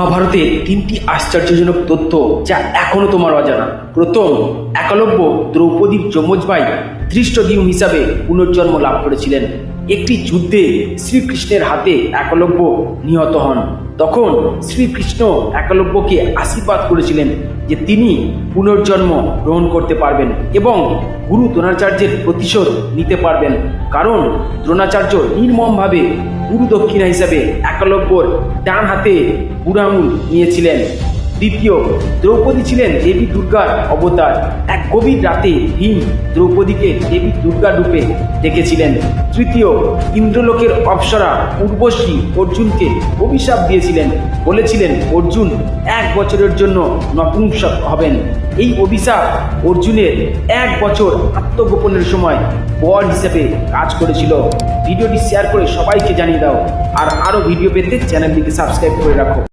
মহাভারতে তিনটি আশ্চর্যজনক তথ্য যা এখনো তোমার অজানা। প্রথম, একলব্য দ্রৌপদীর যমজ ভাই ধৃষ্টদ্যুম্ন হিসাবে পুনর্জন্ম লাভ করেছিলেন। একটি যুদ্ধে শ্রীকৃষ্ণের হাতে একলব্য নিহত হন। তখন শ্রীকৃষ্ণ একলব্যকে আশীর্বাদ করেছিলেন যে তিনি পুনর্জন্ম গ্রহণ করতে পারবেন এবং গুরু দ্রোণাচার্যের প্রতিশোধ নিতে পারবেন, কারণ দ্রোণাচার্য নির্মমভাবে গুরু দক্ষিণা হিসাবে একলব্যর ডান হাতে বুড়ো আঙুল নিয়েছিলেন। দ্বিতীয়, দ্রৌপদী ছিলেন দেবী দুর্গার অবতার। এক গভীর রাতে ভীম দ্রৌপদীকে দেবী দুর্গা রূপে ডেকেছিলেন। তৃতীয়, ইন্দ্রলোকের অপ্সরা উর্বশী অর্জুনকে অভিশাপ দিয়েছিলেন, বলেছিলেন অর্জুন 1 বছরের জন্য নপুংসক হবেন। এই অভিশাপ অর্জুনের 1 বছর আত্মগোপনের সময় বর হিসেবে কাজ করেছিল। ভিডিওটি শেয়ার করে সবাইকে জানিয়ে দাও, আর আরও ভিডিও পেতে চ্যানেলটিকে সাবস্ক্রাইব করে রাখো।